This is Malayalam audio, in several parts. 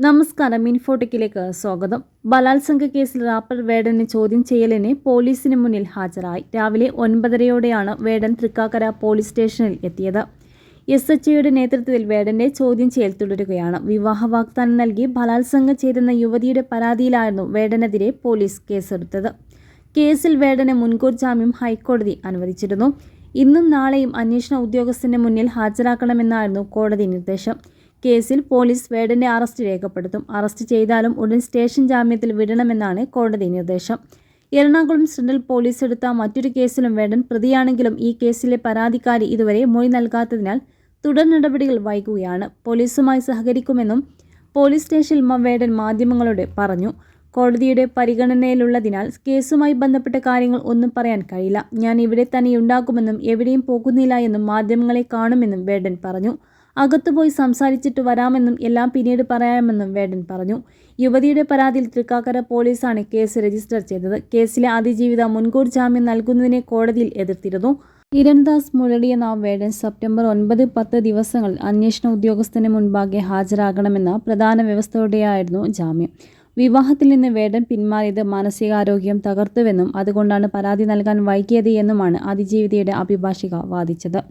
നമസ്കാരം. ഇൻഫോടെക്കിലേക്ക് സ്വാഗതം. ബലാത്സംഗ കേസിൽ റാപ്പർ വേടനെ ചോദ്യം ചെയ്യലിന് പോലീസിന് മുന്നിൽ ഹാജരായി. രാവിലെ 9:30യോടെയാണ് വേടൻ തൃക്കാക്കര പോലീസ് സ്റ്റേഷനിൽ എത്തിയത്. SHOയുടെ നേതൃത്വത്തിൽ വേടന്റെ ചോദ്യം ചെയ്യൽ തുടരുകയാണ്. വിവാഹ വാഗ്ദാനം നൽകി ബലാത്സംഗം ചെയ്തെന്ന യുവതിയുടെ പരാതിയിലായിരുന്നു വേടനെതിരെ പോലീസ് കേസെടുത്തത്. കേസിൽ വേടന് മുൻകൂർ ജാമ്യം ഹൈക്കോടതി അനുവദിച്ചിരുന്നു. ഇന്നും നാളെയും അന്വേഷണ ഉദ്യോഗസ്ഥന്റെ മുന്നിൽ ഹാജരാക്കണമെന്നായിരുന്നു കോടതി നിർദ്ദേശം. കേസിൽ പോലീസ് വേടന്റെ അറസ്റ്റ് രേഖപ്പെടുത്തും. അറസ്റ്റ് ചെയ്താലും ഉടൻ സ്റ്റേഷൻ ജാമ്യത്തിൽ വിടണമെന്നാണ് കോടതി നിർദ്ദേശം. എറണാകുളം സെൻട്രൽ പോലീസ് എടുത്ത മറ്റൊരു കേസിലും വേടൻ പ്രതിയാണെങ്കിലും ഈ കേസിലെ പരാതിക്കാരി ഇതുവരെ മൊഴി നൽകാത്തതിനാൽ തുടർ നടപടികൾ വൈകുകയാണ്. പോലീസുമായി സഹകരിക്കുമെന്നും പോലീസ് സ്റ്റേഷനിൽ വേടൻ മാധ്യമങ്ങളോട് പറഞ്ഞു. കോടതിയുടെ പരിഗണനയിലുള്ളതിനാൽ കേസുമായി ബന്ധപ്പെട്ട കാര്യങ്ങൾ ഒന്നും പറയാൻ കഴിയില്ല. ഞാൻ ഇവിടെ തന്നെയുണ്ടാകുമെന്നും എവിടെയും പോകുന്നില്ല എന്നും മാധ്യമങ്ങളെ കാണുമെന്നും വേടൻ പറഞ്ഞു. അകത്തുപോയി സംസാരിച്ചിട്ട് വരാമെന്നും എല്ലാം പിന്നീട് പറയാമെന്നും വേടൻ പറഞ്ഞു. യുവതിയുടെ പരാതിയിൽ തൃക്കാക്കര പോലീസാണ് കേസ് രജിസ്റ്റർ ചെയ്തത്. കേസിലെ അതിജീവിത മുൻകൂർ ജാമ്യം നൽകുന്നതിനെ കോടതിയിൽ എതിർത്തിരുന്നു. കിരൺദാസ് മുരളി എന്ന വേടൻ സെപ്റ്റംബർ 9, 10 ദിവസങ്ങളിൽ അന്വേഷണ ഉദ്യോഗസ്ഥന് മുൻപാകെ ഹാജരാകണമെന്ന പ്രധാന വ്യവസ്ഥയോടെയായിരുന്നു ജാമ്യം. വിവാഹത്തിൽ നിന്ന് വേടൻ പിന്മാറിയത് മാനസികാരോഗ്യം തകർത്തുവെന്നും അതുകൊണ്ടാണ് പരാതി നൽകാൻ വൈകിയത് എന്നുമാണ് അതിജീവിതയുടെ അഭിഭാഷിക വാദിച്ചത്.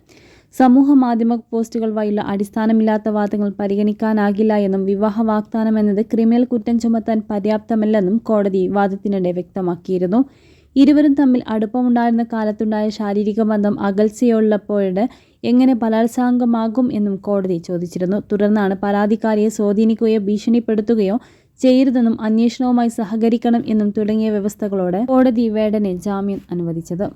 സമൂഹ മാധ്യമ പോസ്റ്റുകൾ വഴിയുള്ള അടിസ്ഥാനമില്ലാത്ത വാദങ്ങൾ പരിഗണിക്കാനാകില്ല എന്നും വിവാഹ വാഗ്ദാനം എന്നത് ക്രിമിനൽ കുറ്റം ചുമത്താൻ പര്യാപ്തമല്ലെന്നും കോടതി വാദത്തിനിടെ വ്യക്തമാക്കിയിരുന്നു. ഇരുവരും തമ്മിൽ അടുപ്പമുണ്ടായിരുന്ന കാലത്തുണ്ടായ ശാരീരിക ബന്ധം അകൽച്ചയുള്ളപ്പോഴ് എങ്ങനെ ബലാത്സംഗമാകും എന്നും കോടതി ചോദിച്ചിരുന്നു. തുടർന്നാണ് പരാതിക്കാരിയെ സ്വാധീനിക്കുകയോ ഭീഷണിപ്പെടുത്തുകയോ ചെയ്യരുതെന്നും അന്വേഷണവുമായി സഹകരിക്കണം എന്നും തുടങ്ങിയ വ്യവസ്ഥകളോടെ കോടതി വേടന് ജാമ്യം അനുവദിച്ചത്.